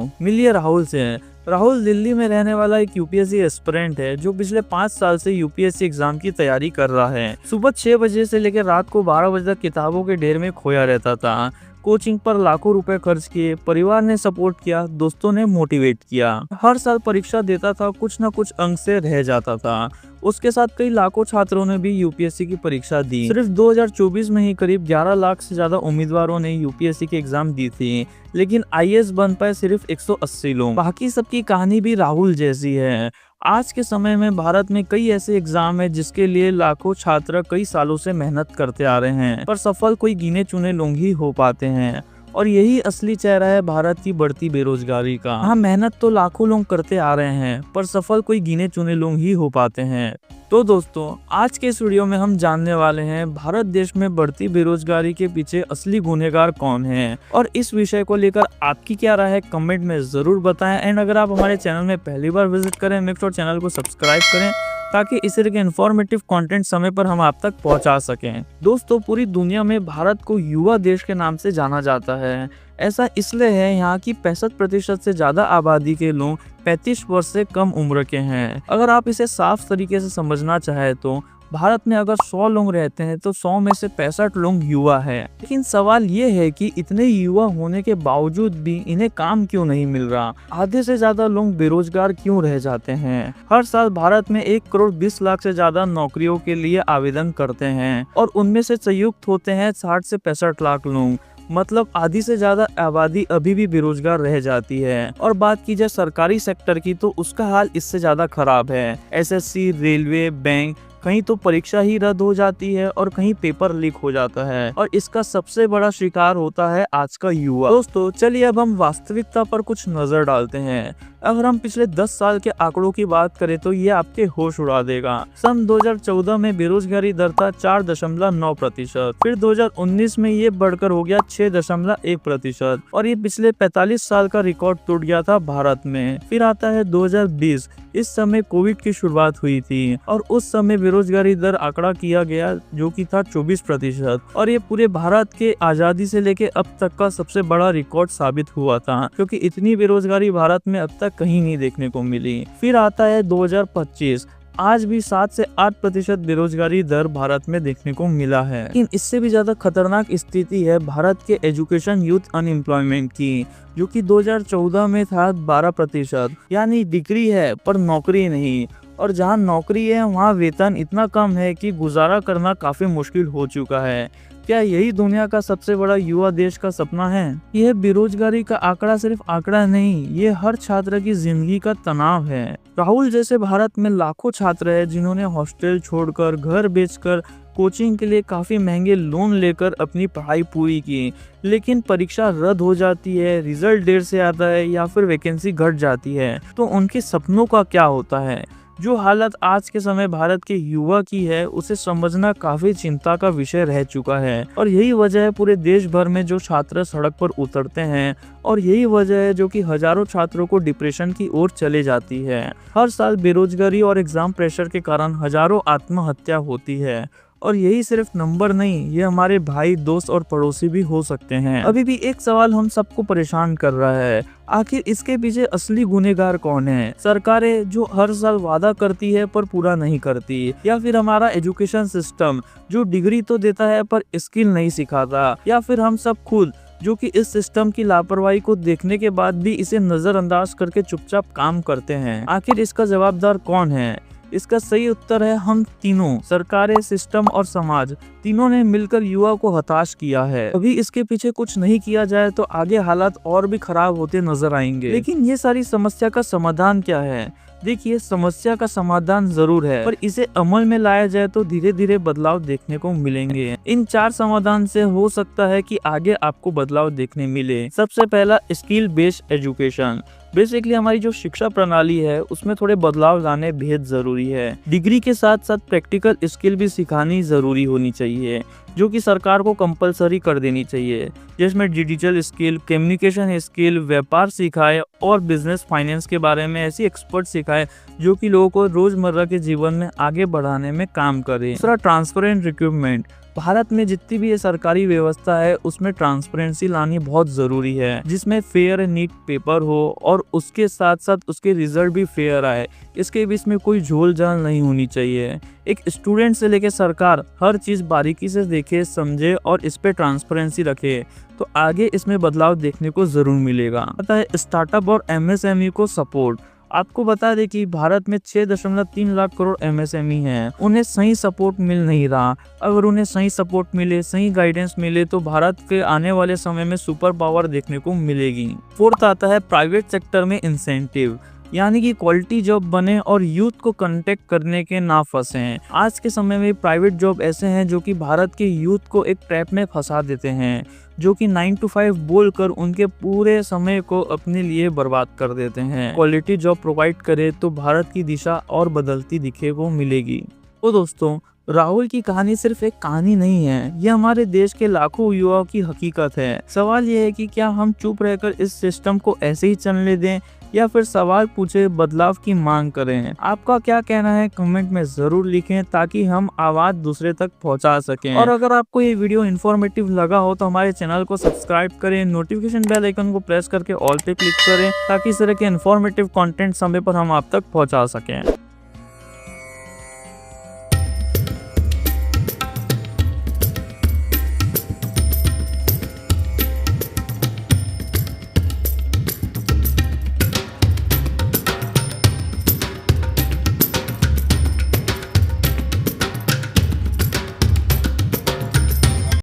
दोस्तों, मिलिए राहुल से। राहुल दिल्ली में रहने वाला एक यूपीएससी एस्पिरेंट है जो पिछले 5 साल से यूपीएससी एग्जाम की तैयारी कर रहा है। सुबह 6 बजे से लेकर रात को 12 बजे तक किताबों के ढेर में खोया रहता था। कोचिंग पर लाखों रुपए खर्च किए, परिवार ने सपोर्ट किया, दोस्तों ने मोटिवेट किया। हर साल परीक्षा देता था, कुछ न कुछ अंक से रह जाता था। उसके साथ कई लाखों छात्रों ने भी यूपीएससी की परीक्षा दी। सिर्फ 2024 में ही करीब 11 लाख से ज्यादा उम्मीदवारों ने यूपीएससी की एग्जाम दी थी, लेकिन आईएएस बन पाए सिर्फ 180 लोग। बाकी सबकी कहानी भी राहुल जैसी है। आज के समय में भारत में कई ऐसे एग्जाम है जिसके लिए लाखों छात्र कई सालों से मेहनत करते आ रहे हैं, पर सफल कोई गिने चुने लोग ही हो पाते हैं। और यही असली चेहरा है भारत की बढ़ती बेरोजगारी का। हाँ, मेहनत तो लाखों लोग करते आ रहे हैं, पर सफल कोई गिने चुने लोग ही हो पाते हैं। तो दोस्तों, आज के इस वीडियो में हम जानने वाले हैं भारत देश में बढ़ती बेरोजगारी के पीछे असली गुनहगार कौन है, और इस विषय को लेकर आपकी क्या राय है कमेंट में जरूर बताएं। एंड अगर आप हमारे चैनल में पहली बार विजिट करें, मेक श्योर चैनल को सब्सक्राइब करें ताकि इस तरह के इन्फॉर्मेटिव कंटेंट समय पर हम आप तक पहुंचा सकें। दोस्तों, पूरी दुनिया में भारत को युवा देश के नाम से जाना जाता है। ऐसा इसलिए है यहाँ की 65% से ज्यादा आबादी के लोग 35 वर्ष से कम उम्र के हैं। अगर आप इसे साफ तरीके से समझना चाहे तो भारत में अगर 100 लोग रहते हैं तो 100 में से 65 लोग युवा है। लेकिन सवाल ये है कि इतने युवा होने के बावजूद भी इन्हें काम क्यों नहीं मिल रहा? आधे से ज्यादा लोग बेरोजगार क्यों रह जाते हैं? हर साल भारत में 1 करोड़ 20 लाख से ज्यादा नौकरियों के लिए आवेदन करते हैं और उनमें से संयुक्त होते हैं 60 से 65 लाख लोग। मतलब आधी से ज्यादा आबादी अभी भी बेरोजगार रह जाती है। और बात की जाए सरकारी सेक्टर की तो उसका हाल इससे ज्यादा खराब है। एसएससी, रेलवे, बैंक, कहीं तो परीक्षा ही रद्द हो जाती है और कहीं पेपर लीक हो जाता है, और इसका सबसे बड़ा शिकार होता है आज का युवा। दोस्तों, चलिए अब हम वास्तविकता पर कुछ नजर डालते हैं। अगर हम पिछले 10 साल के आंकड़ों की बात करें तो ये आपके होश उड़ा देगा। सन 2014 में बेरोजगारी दर था 4.9%, फिर 2019 में ये बढ़कर हो गया 6.1%, और ये पिछले 45 साल का रिकॉर्ड टूट गया था भारत में। फिर आता है 2020, इस समय कोविड की शुरुआत हुई थी और उस समय बेरोजगारी दर आंकड़ा किया गया जो कि था 24%, और ये पूरे भारत के आजादी से लेके अब तक का सबसे बड़ा रिकॉर्ड साबित हुआ था, क्योंकि इतनी बेरोजगारी भारत में अब तक कहीं नहीं देखने को मिली। फिर आता है 2025, आज भी 7 से 8% बेरोजगारी दर भारत में देखने को मिला है। लेकिन इससे भी ज्यादा खतरनाक स्थिति है भारत के एजुकेशन यूथ अनएम्प्लॉयमेंट की, जो कि 2014 में था 12%। यानी डिग्री है पर नौकरी नहीं, और जहां नौकरी है वहां वेतन इतना कम है कि गुजारा करना काफी मुश्किल हो चुका है। क्या यही दुनिया का सबसे बड़ा युवा देश का सपना है? यह बेरोजगारी का आंकड़ा सिर्फ आंकड़ा नहीं, ये हर छात्र की जिंदगी का तनाव है। राहुल जैसे भारत में लाखों छात्र हैं जिन्होंने हॉस्टल छोड़कर, घर बेचकर, कोचिंग के लिए काफी महंगे लोन लेकर अपनी पढ़ाई पूरी की, लेकिन परीक्षा रद्द हो जाती है, रिजल्ट देर से आता है या फिर वैकेंसी घट जाती है। तो उनके सपनों का क्या होता है? जो हालत आज के समय भारत के युवा की है उसे समझना काफी चिंता का विषय रह चुका है, और यही वजह है पूरे देश भर में जो छात्र सड़क पर उतरते हैं, और यही वजह है जो कि हजारों छात्रों को डिप्रेशन की ओर चले जाती है। हर साल बेरोजगारी और एग्जाम प्रेशर के कारण हजारों आत्महत्या होती है, और यही सिर्फ नंबर नहीं, ये हमारे भाई, दोस्त और पड़ोसी भी हो सकते हैं। अभी भी एक सवाल हम सबको परेशान कर रहा है, आखिर इसके पीछे असली गुनहगार कौन है? सरकारें जो हर साल वादा करती है पर पूरा नहीं करती, या फिर हमारा एजुकेशन सिस्टम जो डिग्री तो देता है पर स्किल नहीं सिखाता, या फिर हम सब खुद जो कि इस सिस्टम की लापरवाही को देखने के बाद भी इसे नजरअंदाज करके चुपचाप काम करते हैं? आखिर इसका जवाबदार कौन है? इसका सही उत्तर है हम तीनों, सरकारें, सिस्टम और समाज, तीनों ने मिलकर युवा को हताश किया है। अभी इसके पीछे कुछ नहीं किया जाए तो आगे हालात और भी खराब होते नजर आएंगे। लेकिन ये सारी समस्या का समाधान क्या है? देखिए, समस्या का समाधान जरूर है, पर इसे अमल में लाया जाए तो धीरे धीरे बदलाव देखने को मिलेंगे। इन 4 समाधान से हो सकता है कि आगे आपको बदलाव देखने मिले। सबसे पहला, स्किल बेस्ड एजुकेशन। बेसिकली हमारी जो शिक्षा प्रणाली है उसमें थोड़े बदलाव लाने बेहद जरूरी है। डिग्री के साथ साथ प्रैक्टिकल स्किल भी सिखानी जरूरी होनी चाहिए, जो कि सरकार को कंपलसरी कर देनी चाहिए, जिसमें डिजिटल स्किल, कम्युनिकेशन स्किल, व्यापार सिखाए और बिजनेस फाइनेंस के बारे में ऐसी एक्सपर्ट सिखाए जो कि लोगों को रोजमर्रा के जीवन में आगे बढ़ाने में काम करे। दूसरा, ट्रांसपेरेंट रिक्रूटमेंट। भारत में जितनी भी ये सरकारी व्यवस्था है उसमें ट्रांसपेरेंसी लानी बहुत जरूरी है, जिसमें फेयर एंड नीट पेपर हो और उसके साथ साथ उसके रिजल्ट भी फेयर आए। इसके बीच में कोई झोल झाल नहीं होनी चाहिए। एक स्टूडेंट से लेकर सरकार हर चीज बारीकी से देखे, समझे और इस पे ट्रांसपेरेंसी रखे तो आगे इसमें बदलाव देखने को जरूर मिलेगा। पता है, स्टार्टअप और एमएसएमई को सपोर्ट। आपको बता दें कि भारत में 6.3 लाख करोड़ एमएसएमई हैं। उन्हें सही सपोर्ट मिल नहीं रहा। अगर उन्हें सही सपोर्ट मिले, सही गाइडेंस मिले तो भारत के आने वाले समय में सुपर पावर देखने को मिलेगी। फोर्थ आता है प्राइवेट सेक्टर में इंसेंटिव, यानी कि क्वालिटी जॉब बने और यूथ को कांटेक्ट करने के ना फंसे हैं। आज के समय में प्राइवेट जॉब ऐसे हैं जो कि भारत के यूथ को एक ट्रैप में फंसा देते हैं, जो कि 9 to 5 बोलकर उनके पूरे समय को अपने लिए बर्बाद कर देते हैं। क्वालिटी जॉब प्रोवाइड करे तो भारत की दिशा और बदलती दिखे को मिलेगी। तो दोस्तों, राहुल की कहानी सिर्फ एक कहानी नहीं है, ये हमारे देश के लाखों युवाओं की हकीकत है। सवाल ये है कि क्या हम चुप रहकर इस सिस्टम को ऐसे ही चलने दें या फिर सवाल पूछे, बदलाव की मांग करें। आपका क्या कहना है कमेंट में जरूर लिखें ताकि हम आवाज दूसरे तक पहुंचा सकें। और अगर आपको ये वीडियो इन्फॉर्मेटिव लगा हो तो हमारे चैनल को सब्सक्राइब करें, नोटिफिकेशन बेल आइकन को प्रेस करके ऑल पे क्लिक करें ताकि इस तरह के इन्फॉर्मेटिव कंटेंट समय पर हम आप तक पहुंचा सकें।